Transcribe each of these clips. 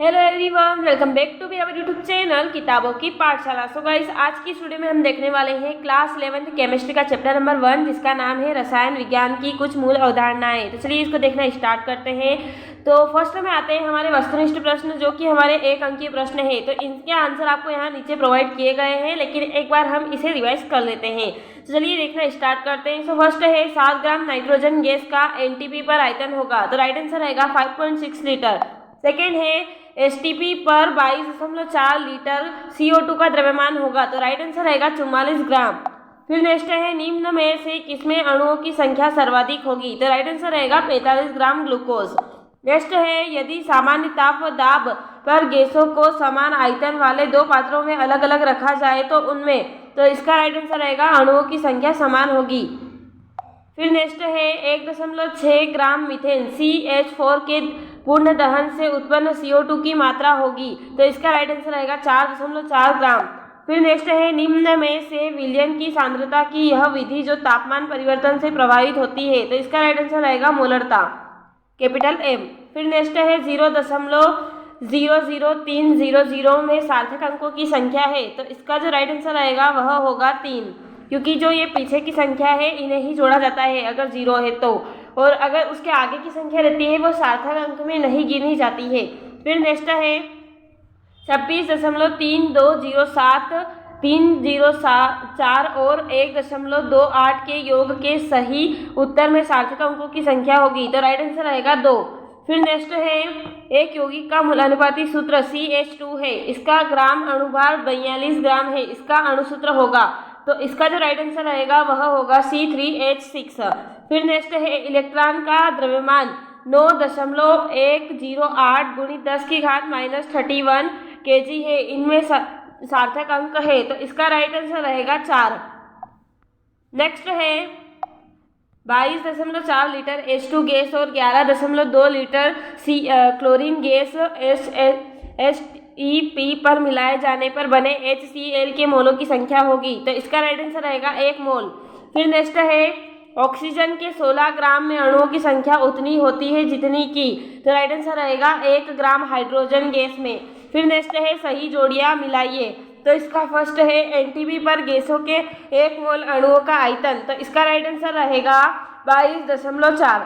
Hello everyone, welcome back to our YouTube channel किताबों की पाठशाला। सो गाइस, आज की स्टूडियो में हम देखने वाले हैं क्लास 11th केमिस्ट्री का चैप्टर नंबर 1, जिसका नाम है रसायन विज्ञान की कुछ मूल अवधारणाएं। तो चलिए इसको देखना स्टार्ट करते हैं। तो फर्स्ट में आते हैं हमारे वस्तुनिष्ठ प्रश्न, जो कि हमारे 1 अंकीय प्रश्न है। तो इनके आंसर आपको यहाँ नीचे प्रोवाइड किए गए हैं, लेकिन एक बार हम इसे रिवाइज कर लेते हैं। तो चलिए देखना स्टार्ट करते हैं। सो फर्स्ट है 7 ग्राम नाइट्रोजन गैस का एनटीपी पर आयतन होगा। तो राइट आंसर रहेगा 5.6 लीटर। सेकेंड है एसटीपी पर 22.4 लीटर CO2 का द्रव्यमान होगा। तो राइट आंसर रहेगा 44 ग्राम। फिर नेक्स्ट है निम्न में से किसमें अणुओं की संख्या सर्वाधिक होगी। तो राइट आंसर रहेगा 45 ग्राम ग्लूकोज। नेक्स्ट है यदि सामान्य ताप व दाब पर गैसों को समान आयतन वाले 2 पात्रों में अलग अलग रखा जाए तो उनमें, तो इसका राइट आंसर रहेगा अणुओं की संख्या समान होगी। फिर नेक्स्ट है 1.6 ग्राम मीथेन CH4 के पूर्ण दहन से उत्पन्न CO2 की मात्रा होगी। तो इसका राइट आंसर रहेगा 4.4 ग्राम। फिर नेक्स्ट है निम्न में से विलयन की सांद्रता की यह विधि जो तापमान परिवर्तन से प्रभावित होती है। तो इसका राइट आंसर रहेगा मोलरता, कैपिटल M। फिर नेक्स्ट है 0.00300 में सार्थक अंकों की संख्या है। तो इसका जो राइट आंसर रहेगा वह होगा 3, क्योंकि जो ये पीछे की संख्या है इन्हें ही जोड़ा जाता है अगर 0 है तो, और अगर उसके आगे की संख्या रहती है वो सार्थक अंक में नहीं गिनी जाती है। फिर नेक्स्ट है 26.3207 304 और 1.28 के योग के सही उत्तर में सार्थक अंकों की संख्या होगी। तो राइट आंसर रहेगा 2। फिर नेक्स्ट है एक यौगिक का मूलानुपाती सूत्र CH2 है। इसका ग्राम अणुभार 42 ग्राम है। इसका अणुसूत्र होगा, तो इसका जो राइट आंसर रहेगा वह होगा C3H6। फिर नेक्स्ट है इलेक्ट्रॉन का द्रव्यमान 9.108 × 10⁻³ kg है। इनमें सार्थक अंक है, तो इसका राइट आंसर रहेगा 4। नेक्स्ट है 22.4 लीटर H2 गैस और 11.2 लीटर क्लोरीन गैस HEP पर मिलाए जाने पर बने HCl के मोलों की संख्या होगी। तो इसका राइट आंसर रहेगा 1 मोल। फिर नेक्स्ट है ऑक्सीजन के 16 ग्राम में अणुओं की संख्या उतनी होती है जितनी की। तो राइट आंसर रहेगा 1 ग्राम हाइड्रोजन गैस में। फिर नेक्स्ट है सही जोड़ियां मिलाइए। तो इसका फर्स्ट है एनटीपी पर गैसों के 1 मोल अणुओं का आयतन। तो इसका राइट आंसर रहेगा 22.4।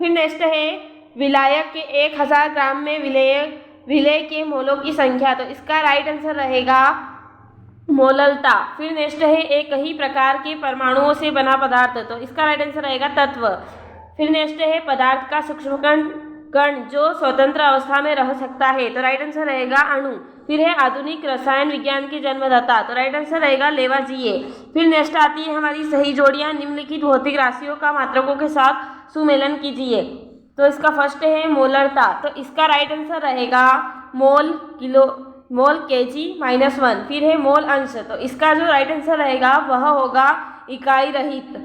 फिर नेक्स्ट है विलायक के 1000 ग्राम में विलेय के मोलों की संख्या। तो इसका राइट आंसर रहेगा मोललता। फिर नेक्स्ट है एक ही प्रकार के परमाणुओं से बना पदार्थ। तो इसका राइट आंसर रहेगा तत्व। फिर नेक्स्ट है पदार्थ का सूक्ष्म कण जो स्वतंत्र अवस्था में रह सकता है। तो राइट आंसर रहेगा अणु। फिर है आधुनिक रसायन विज्ञान की जन्मदाता। तो राइट आंसर रहेगा लेवाजिए। फिर नेक्स्ट आती है हमारी सही जोड़ियां। निम्नलिखित भौतिक राशियों का मात्रकों के साथ सुमेलन कीजिए। तो इसका फर्स्ट है मोलरता। तो इसका राइट आंसर रहेगा मोल किलो मोल kg-1। फिर है मोल अंश। तो इसका जो राइट आंसर रहेगा वह होगा इकाई रहित।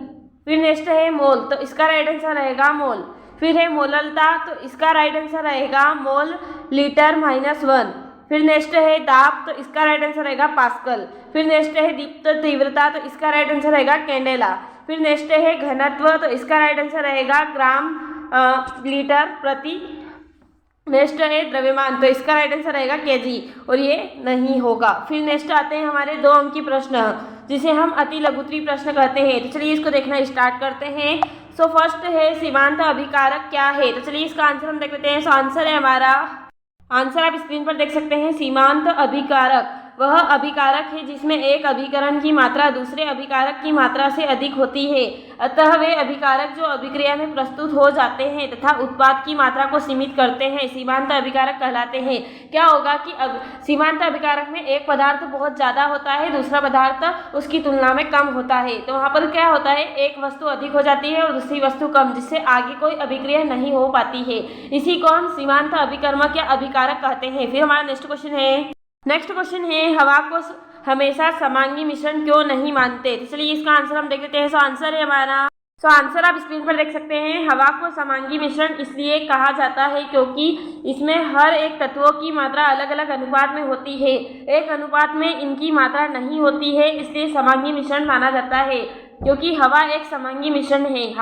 फिर नेक्स्ट है मोल। तो इसका राइट आंसर रहेगा मोल। फिर है मोललता। तो इसका राइट आंसर रहेगा मोल लीटर-1। फिर नेक्स्ट है दाब। तो इसका राइट आंसर रहेगा पास्कल। फिर नेक्स्ट है दीप्त तीव्रता। तो इसका राइट आंसर रहेगा कैंडेला। फिर नेक्स्ट है घनत्व। तो इसका राइट आंसर रहेगा ग्राम लीटर प्रति। नेक्स्ट है द्रव्यमान। तो इसका राइट आंसर रहेगा केजी, और ये नहीं होगा। फिर नेक्स्ट आते हैं हमारे 2 अंकीय प्रश्न, जिसे हम अति लघुत्तरीय प्रश्न कहते हैं। तो चलिए इसको देखना स्टार्ट करते हैं। सो फर्स्ट है सीमांत अभिकारक क्या है। तो चलिए इसका आंसर हम देख लेते हैं। सो आंसर है हमारा, आंसर आप स्क्रीन पर देख सकते हैं। सीमांत अभिकारक वह अभिकारक है जिसमें एक अभिकरण की मात्रा दूसरे अभिकारक की मात्रा से अधिक होती है। अतः वे अभिकारक जो अभिक्रिया में प्रस्तुत हो जाते हैं तथा उत्पाद की मात्रा को सीमित करते हैं सीमांत अभिकारक कहलाते हैं। क्या होगा कि सीमांत अभिकारक में एक पदार्थ बहुत ज़्यादा होता है, दूसरा पदार्थ उसकी तुलना में कम होता है। तो वहाँ पर क्या होता है, एक वस्तु अधिक हो जाती है और दूसरी वस्तु कम, जिससे आगे कोई अभिक्रिया नहीं हो पाती है। इसी को हम सीमांत अभिकर्मक या अभिकारक कहते हैं। फिर हमारा नेक्स्ट क्वेश्चन है हवा को हमेशा समांगी मिश्रण क्यों नहीं मानते। तो चलिए इसका आंसर हम देख लेते हैं। सो आंसर है हमारा, आंसर आप स्क्रीन पर देख सकते हैं। हवा को समांगी मिश्रण इसलिए कहा जाता है क्योंकि इसमें हर एक तत्वों की मात्रा अलग अलग अनुपात में होती है। एक अनुपात में इनकी मात्रा नहीं होती है, इसलिए समांगी मिश्रण माना जाता है। क्योंकि हवा एक समांगी मिश्रण है।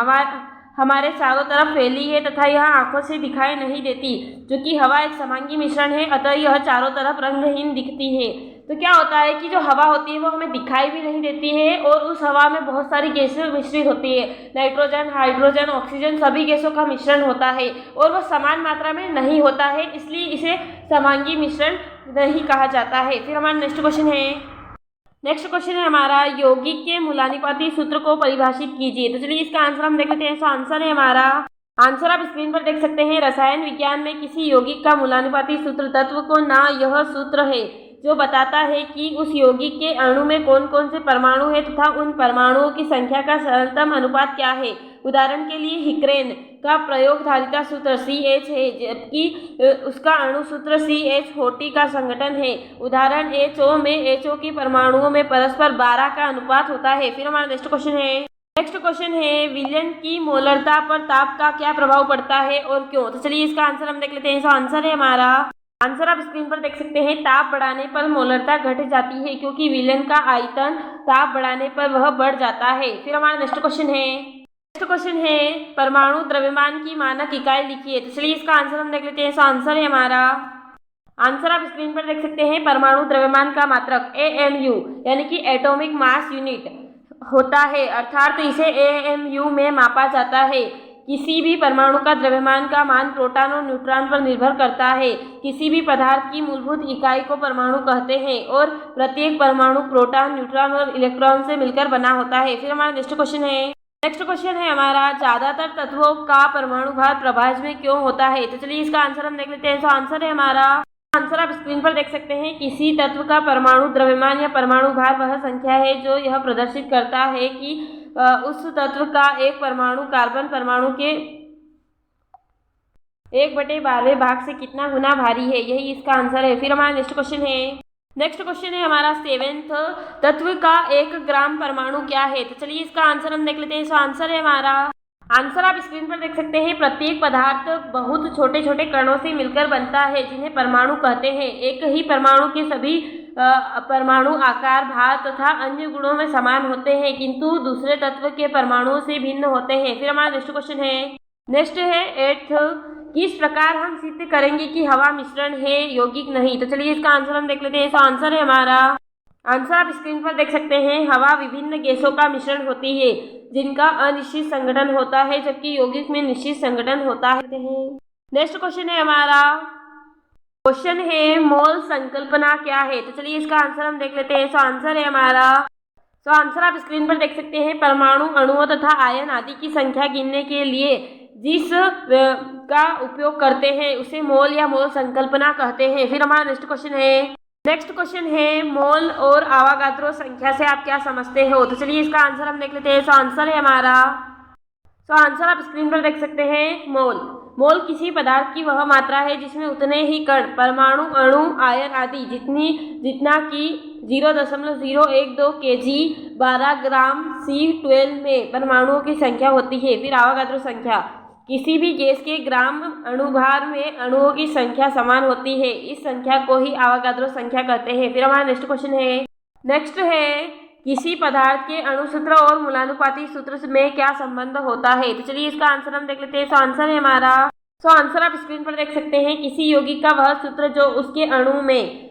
हमारे चारों तरफ फैली है तथा यह आंखों से दिखाई नहीं देती। जो कि हवा एक समांगी मिश्रण है, अतः यह चारों तरफ रंगहीन दिखती है। तो क्या होता है कि जो हवा होती है वो हमें दिखाई भी नहीं देती है और उस हवा में बहुत सारी गैसें मिश्रित होती है। नाइट्रोजन, हाइड्रोजन, ऑक्सीजन सभी गैसों का मिश्रण होता है और वो समान मात्रा में नहीं होता है, इसलिए इसे समांगी मिश्रण नहीं कहा जाता है। फिर हमारा नेक्स्ट क्वेश्चन है हमारा यौगिक के मूलानुपाती सूत्र को परिभाषित कीजिए। तो चलिए इसका आंसर हम देख लेते हैं। तो आंसर है हमारा, आंसर आप स्क्रीन पर देख सकते हैं। रसायन विज्ञान में किसी यौगिक का मूलानुपाती सूत्र तत्व को ना यह सूत्र है जो बताता है कि उस यौगिक के अणु में कौन कौन से परमाणु है तथा उन परमाणुओं की संख्या का सरलतम अनुपात क्या है। उदाहरण के लिए हिक्रेन का प्रयोग धारिता सूत्र CH है, जबकि उसका अणु सूत्र CH40 का संगठन है। उदाहरण HO में HO की परमाणुओं में परस्पर 12 का अनुपात होता है। फिर हमारा नेक्स्ट क्वेश्चन है विलयन की मोलरता पर ताप का क्या प्रभाव पड़ता है और क्यों। तो चलिए इसका आंसर हम देख लेते हैं। तो आंसर है हमारा, आंसर आप स्क्रीन पर देख सकते हैं। ताप बढ़ाने पर मोलरता घट जाती है क्योंकि विलयन का आयतन ताप बढ़ाने पर वह बढ़ जाता है। फिर हमारा नेक्स्ट क्वेश्चन है परमाणु द्रव्यमान की मानक इकाई लिखिए। तो चलिए इसका आंसर हम देख लेते हैं। तो आंसर है हमारा, आंसर आप स्क्रीन पर देख सकते हैं। परमाणु द्रव्यमान का मात्रक AMU यानी कि एटॉमिक मास यूनिट होता है, अर्थात इसे AMU में मापा जाता है। किसी भी परमाणु का द्रव्यमान का मान प्रोटॉन और न्यूट्रॉन पर निर्भर करता है। किसी भी पदार्थ की मूलभूत इकाई को परमाणु कहते हैं और प्रत्येक परमाणु प्रोटॉन, न्यूट्रॉन और इलेक्ट्रॉन से मिलकर बना होता है। फिर हमारा नेक्स्ट क्वेश्चन है हमारा, ज्यादातर तत्वों का परमाणु भार प्रभाज में क्यों होता है। तो चलिए इसका आंसर हम देख लेते हैं। तो आंसर है हमारा, आंसर आप स्क्रीन पर देख सकते हैं। किसी तत्व का परमाणु द्रव्यमान या परमाणु भार वह संख्या है जो यह प्रदर्शित करता है कि उस तत्व का एक परमाणु कार्बन परमाणु के 1/12 भाग से कितना गुना भारी है, यही इसका आंसर है। फिर हमारा नेक्स्ट क्वेश्चन है हमारा 7th, तत्व का 1 ग्राम परमाणु क्या है। तो चलिए इसका आंसर हम देख लेते हैं। तो आंसर है हमारा, आंसर आप स्क्रीन पर देख सकते हैं। प्रत्येक पदार्थ बहुत छोटे छोटे कणों से मिलकर बनता है जिन्हें परमाणु कहते हैं। एक ही परमाणु के सभी परमाणु आकार, भार तथा अन्य गुणों में समान होते हैं किंतु दूसरे तत्व के परमाणुओं से भिन्न होते हैं। फिर हमारा नेक्स्ट है 8th, किस प्रकार हम सिद्ध करेंगे कि हवा मिश्रण है यौगिक नहीं। तो चलिए इसका आंसर हम देख लेते हैं। तो आंसर है हमारा, आंसर आप स्क्रीन पर देख सकते हैं। हवा विभिन्न गैसों का मिश्रण होती है जिनका अनिश्चित संगठन होता है, जबकि यौगिक में निश्चित संगठन होता है। नेक्स्ट क्वेश्चन है हमारा, क्वेश्चन है मोल संकल्पना क्या है। तो चलिए इसका आंसर हम देख लेते हैं। तो आंसर है हमारा, तो आंसर आप स्क्रीन पर देख सकते हैं। परमाणु, अणुओं तथा आयन आदि की संख्या गिनने के लिए जिस का उपयोग करते हैं उसे मोल या मोल संकल्पना कहते हैं। फिर हमारा नेक्स्ट क्वेश्चन है मोल और आवागाद्रो संख्या से आप क्या समझते हो। तो चलिए इसका आंसर हम देख लेते हैं। तो आंसर है हमारा, तो आंसर आप स्क्रीन पर देख सकते हैं। मोल किसी पदार्थ की वह मात्रा है जिसमें उतने ही कण, परमाणु, अणु, आयन आदि जितना कि 0.012 kg 12 ग्राम C12 में परमाणुओं की संख्या होती है। फिर आवागाद्रो संख्या, किसी भी गैस के ग्राम अणुभार में अणुओं की संख्या समान होती है, इस संख्या को ही आवागाद्रो संख्या कहते हैं। फिर हमारा नेक्स्ट है किसी पदार्थ के अणुसूत्र और मूलानुपाती सूत्र में क्या संबंध होता है। तो चलिए इसका आंसर हम देख लेते हैं। तो आंसर है हमारा, तो आंसर आप स्क्रीन पर देख सकते हैं। किसी यौगिक का वह सूत्र जो उसके अणु में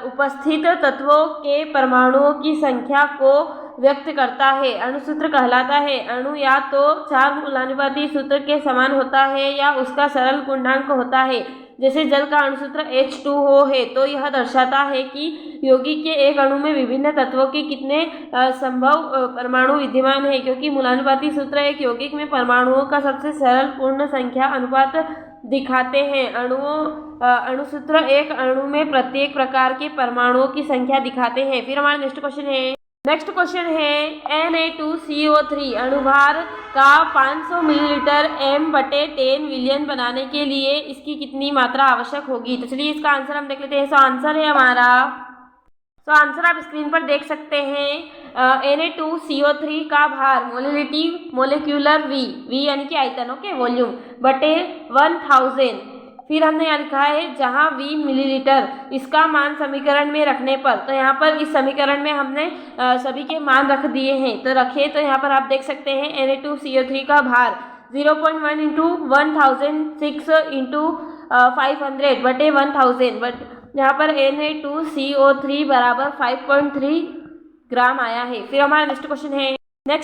उपस्थित तत्वों के परमाणुओं की संख्या को व्यक्त करता है अणुसूत्र कहलाता है। अणु या तो 4 मूलानुपाती सूत्र के समान होता है या उसका सरल गुणांक होता है। जैसे जल का अणुसूत्र H2O है तो यह दर्शाता है कि यौगिक के एक अणु में विभिन्न तत्वों के कितने संभव परमाणु विद्यमान है, क्योंकि मूलानुपाती सूत्र एक यौगिक में परमाणुओं का सबसे सरल पूर्ण संख्या अनुपात दिखाते हैं। अणुसूत्र एक अणु में प्रत्येक प्रकार के परमाणुओं की संख्या दिखाते हैं। फिर हमारा नेक्स्ट क्वेश्चन है Na2CO3 अणुभार का 500 मिलीलीटर M/10 विलयन बनाने के लिए इसकी कितनी मात्रा आवश्यक होगी। तो चलिए इसका आंसर हम देख लेते हैं। तो आंसर है हमारा, तो आंसर आप स्क्रीन पर देख सकते हैं। Na2CO3 का भार मोलिक्यूलर V यानी कि आयतन, ओके, वॉल्यूम बटे 1000। फिर हमने यहाँ लिखा है जहाँ V मिलीलीटर, इसका मान समीकरण में रखने पर, तो यहाँ पर इस समीकरण में हमने सभी के मान रख दिए हैं। तो यहाँ पर आप देख सकते हैं Na2CO3 का भार 0.1 इंटू 1006 इंटू 500 बटे 1000, बट यहाँ पर Na2CO3 बराबर 5.3 ग्राम आया है। फिर हमारा नेक्स्ट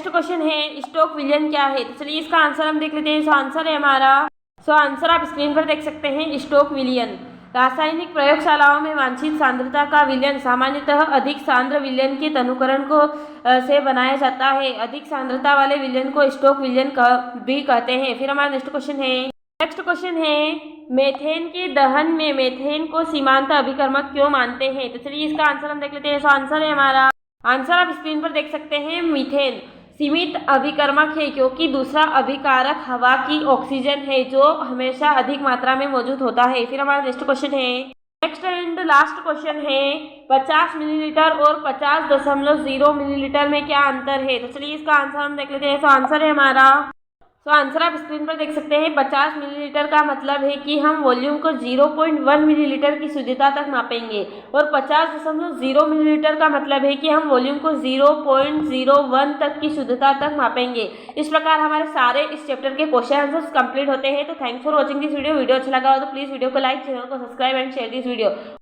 क्वेश्चन है स्टोक विलियन क्या है। तो चलिए इसका आंसर हम देख लेते हैं। आंसर आप स्क्रीन पर देख सकते हैं। स्टोक विलियन रासायनिक प्रयोगशालाओं में वांछित सांद्रता का विलयन सामान्यतः अधिक सांद्र विलयन के तनुकरण को से बनाया जाता है। अधिक सांद्रता वाले विलयन को स्टोक विलयन भी कहते हैं। फिर हमारा नेक्स्ट क्वेश्चन है मेथेन के दहन में मेथेन को सीमांत अभिकर्मक क्यों मानते हैं। तो चलिए इसका आंसर हम देख लेते हैं। आंसर आप स्क्रीन पर देख सकते हैं। मीथेन सीमित अभिकर्मक है क्योंकि दूसरा अभिकारक हवा की ऑक्सीजन है जो हमेशा अधिक मात्रा में मौजूद होता है। फिर हमारा नेक्स्ट एंड लास्ट क्वेश्चन है 50 मिलीलीटर और 50.0 मिलीलीटर में क्या अंतर है। तो चलिए इसका आंसर हम देख लेते हैं। आंसर आप स्क्रीन पर देख सकते हैं। 50 मिलीलीटर का मतलब है कि हम वॉल्यूम को 0.1 मिलीलीटर की शुद्धता तक मापेंगे और 50.0 मिलीलीटर का मतलब है कि हम वॉल्यूम को 0.01 तक की शुद्धता तक मापेंगे। इस प्रकार हमारे सारे इस चैप्टर के क्वेश्चन आंसर्स कंप्लीट होते हैं। तो thanks for watching this video अच्छा लगा हो तो प्लीज़ वीडियो को लाइक, चैनल को subscribe and share this video.